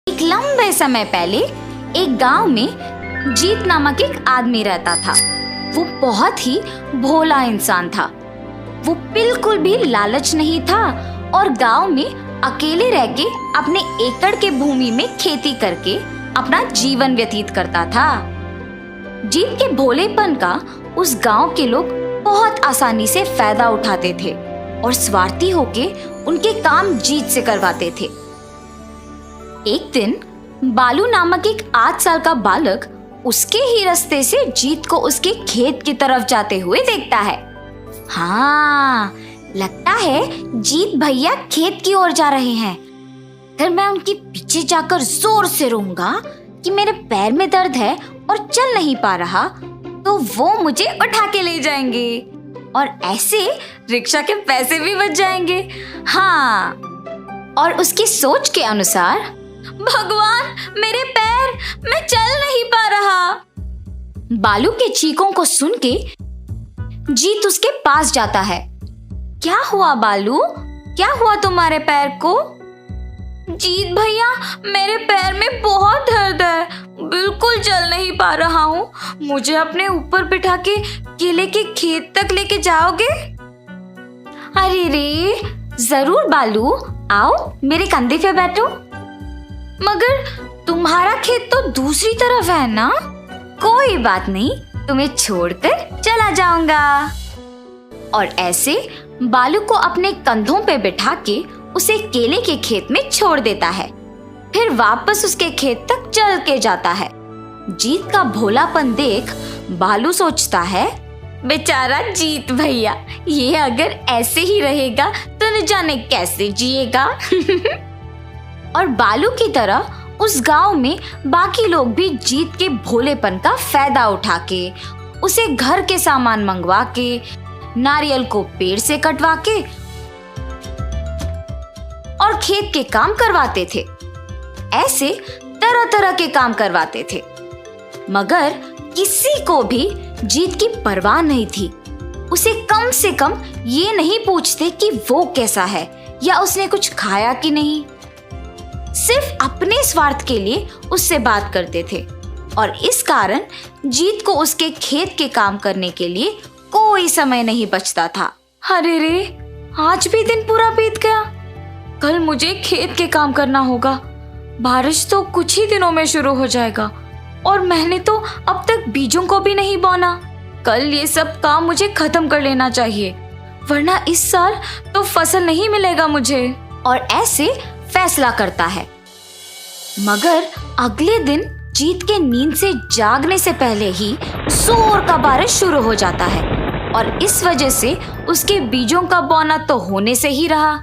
एक लंबे समय पहले एक गांव में जीत नामक एक आदमी रहता था। वो बहुत ही भोला इंसान था। वो बिल्कुल भी लालच नहीं था और गांव में अकेले रह के अपने एकड़ के भूमि में खेती करके अपना जीवन व्यतीत करता था। जीत के भोलेपन का उस गांव के लोग बहुत आसानी से फायदा उठाते थे और स्वार्थी होके उनके काम जीत से करवाते थे। एक दिन बालू नामक एक 8 साल का बालक उसके ही रास्ते से जीत को उसके खेत की तरफ जाते हुए देखता है। हाँ, लगता है जीत भैया खेत की ओर जा रहे हैं। फिर मैं उनके पीछे जाकर जोर से रोऊंगा कि मेरे पैर में दर्द है और चल नहीं पा रहा, तो वो मुझे उठा के ले जाएंगे और ऐसे रिक्शा के पैसे भी बच जाएंगे। हाँ, और उसकी सोच के अनुसार भगवान मेरे पैर, मैं चल नहीं पा रहा। बालू के चीखों को सुन के जीत उसके पास जाता है। क्या हुआ बालू, क्या हुआ तुम्हारे पैर को? जीत भैया, मेरे पैर में बहुत दर्द है, बिल्कुल चल नहीं पा रहा हूँ। मुझे अपने ऊपर बिठा के केले के खेत तक लेके जाओगे? अरे रे, जरूर बालू, आओ मेरे कंधे पे बैठो। मगर तुम्हारा खेत तो दूसरी तरफ है ना? कोई बात नहीं, तुम्हें छोड़कर चला जाऊंगा। और ऐसे बालू को अपने कंधों पे बिठा के उसे केले के खेत में छोड़ देता है। फिर वापस उसके खेत तक चल के जाता है। जीत का भोलापन देख बालू सोचता है, बेचारा जीत भैया, ये अगर ऐसे ही रहेगा तो न जाने कैसे जिएगा। और बालू की तरह उस गांव में बाकी लोग भी जीत के भोलेपन का फायदा उठा के उसे घर के सामान मंगवा के, नारियल को पेड़ से कटवा के और खेत के काम करवाते थे। ऐसे तरह तरह के काम करवाते थे, मगर किसी को भी जीत की परवाह नहीं थी। उसे कम से कम ये नहीं पूछते कि वो कैसा है या उसने कुछ खाया कि नहीं। सिर्फ अपने स्वार्थ के लिए उससे बात करते थे और इस कारण जीत को उसके खेत के काम करने के लिए कोई समय नहीं बचता था। अरे रे, आज भी दिन पूरा बीत गया। कल मुझे खेत के काम करना होगा। बारिश तो कुछ ही दिनों में शुरू हो जाएगा और मैंने तो अब तक बीजों को भी नहीं बोना। कल ये सब काम मुझे खत्म कर लेना चाहिए, वरना इस साल तो फसल नहीं मिलेगा मुझे। और ऐसे फैसला करता है। मगर अगले दिन जीत के नींद से जागने से पहले ही जोर का बारिश शुरू हो जाता है और इस वजह से उसके बीजों का बोना तो होने से ही रहा।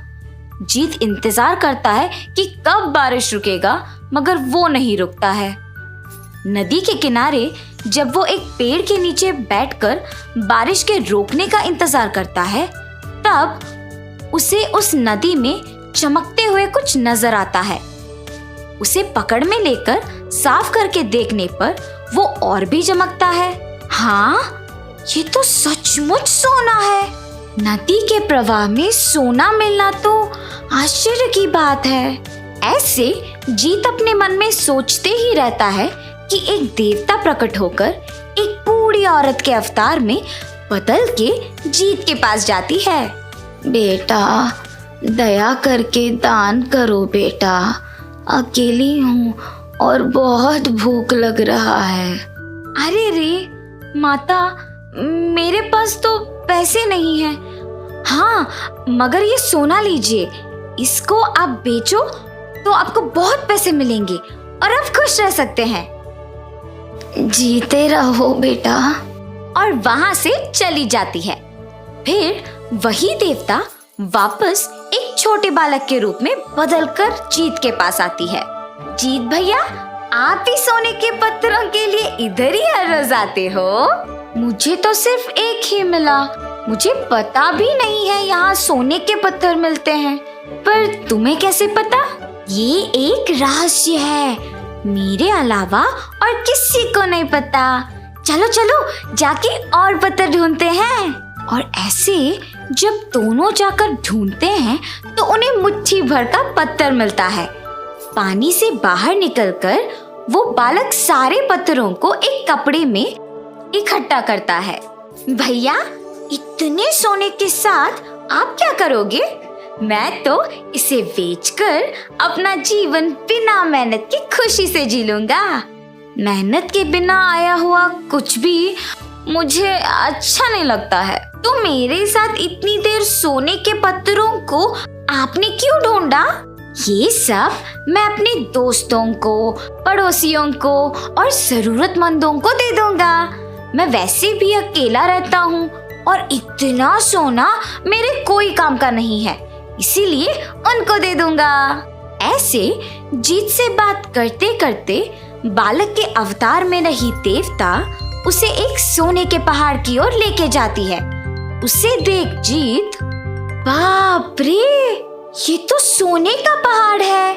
जीत इंतजार करता है कि कब बारिश रुकेगा, मगर वो नहीं रुकता है। नदी के किनारे जब वो एक पेड़ के नीचे बैठकर बारिश के रोकने का इंतजार करता है, तब उसे उस नदी में चमकते हुए कुछ नजर आता है। उसे पकड़ में लेकर साफ करके देखने पर वो और भी चमकता है। हाँ, ये तो सचमुच सोना है। नदी के प्रवाह में सोना मिलना तो आश्चर्य की बात है। ऐसे जीत अपने मन में सोचते ही रहता है कि एक देवता प्रकट होकर एक बूढ़ी औरत के अवतार में बदल के जीत के पास जाती है। बेटा, दया करके दान करो बेटा, अकेली हूँ और बहुत भूख लग रहा है। अरे रे माता, मेरे पास तो पैसे नहीं हैं। हाँ, मगर ये सोना लीजिए, इसको आप बेचो तो आपको बहुत पैसे मिलेंगे और आप खुश रह सकते हैं। जीते रहो बेटा। और वहां से चली जाती है। फिर वही देवता वापस एक छोटे बालक के रूप में बदलकर जीत के पास आती है। जीत भैया, आप ही सोने के पत्थरों के लिए इधर ही हर रोज आते हो? मुझे तो सिर्फ एक ही मिला। मुझे पता भी नहीं है यहाँ सोने के पत्थर मिलते हैं। पर तुम्हें कैसे पता? ये एक रहस्य है, मेरे अलावा और किसी को नहीं पता। चलो चलो जाके और पत्थर ढूंढते हैं। और ऐसे जब दोनों जाकर ढूंढते हैं तो उन्हें मुट्ठी भर का पत्थर मिलता है। पानी से बाहर निकलकर वो बालक सारे पत्थरों को एक कपड़े में इकट्ठा करता है। भैया, इतने सोने के साथ आप क्या करोगे? मैं तो इसे बेचकर अपना जीवन बिना मेहनत की खुशी से जी लूंगा। मेहनत के बिना आया हुआ कुछ भी मुझे अच्छा नहीं लगता है। तो मेरे साथ इतनी देर सोने के पत्थरों को आपने क्यों ढूंढा? ये सब मैं अपने दोस्तों को, पड़ोसियों को और जरूरतमंदों को दे दूंगा। मैं वैसे भी अकेला रहता हूँ और इतना सोना मेरे कोई काम का नहीं है, इसीलिए उनको दे दूंगा। ऐसे जीत से बात करते करते बालक के अवतार में रही देवता उसे एक सोने के पहाड़ की ओर लेके जाती है। उसे देख जीत, बाप रे, ये तो सोने का पहाड़ है,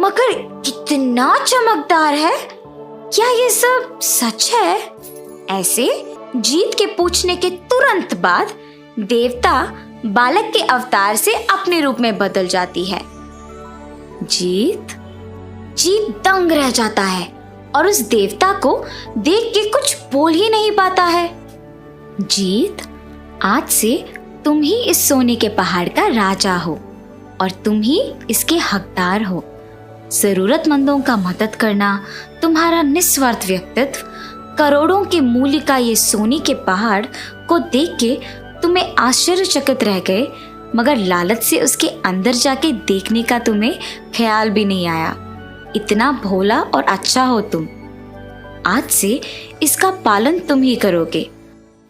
मगर कितना चमकदार है। क्या ये सब सच है? ऐसे जीत के पूछने के तुरंत बाद देवता बालक के अवतार से अपने रूप में बदल जाती है। जीत दंग रह जाता है और उस देवता को देख के कुछ बोल ही नहीं पाता है। जीत, आज से तुम ही इस सोने के पहाड़ का राजा हो और तुम ही इसके हकदार हो। जरूरतमंदों का मदद करना तुम्हारा निस्वार्थ व्यक्तित्व, करोड़ों के मूल्य का ये सोने के पहाड़ को देख के तुम्हें आश्चर्यचकित रह गए, मगर लालच से उसके अंदर जाके देखने का तुम्हें ख्याल भी नहीं आया। इतना भोला और अच्छा हो तुम। आज से इसका पालन तुम ही करोगे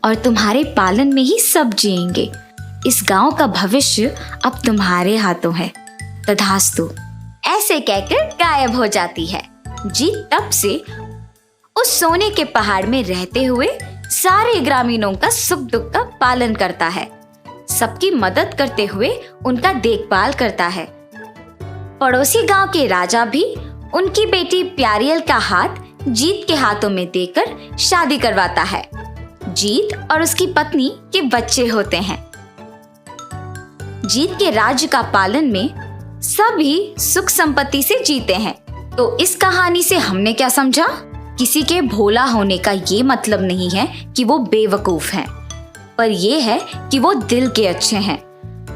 और तुम्हारे पालन में ही सब जिएंगे। इस गांव का भविष्य अब तुम्हारे हाथों है। तथास्तु। ऐसे कहकर गायब हो जाती है। जीत तब से उस सोने के पहाड़ में रहते हुए सारे ग्रामीणों का सुख दुख का पालन करता है, सबकी मदद करते हुए उनका देखभाल करता है। पड़ोसी गांव के राजा भी उनकी बेटी प्यारियल का हाथ जीत के हाथों में देकर शादी करवाता है। जीत और उसकी पत्नी के बच्चे होते हैं। जीत के राज्य का पालन में सभी सुख संपत्ति से जीते हैं। तो इस कहानी से हमने क्या समझा? किसी के भोला होने का ये मतलब नहीं है कि वो बेवकूफ हैं, पर ये है कि वो दिल के अच्छे हैं।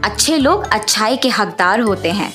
अच्छे लोग अच्छाई के हकदार होते हैं।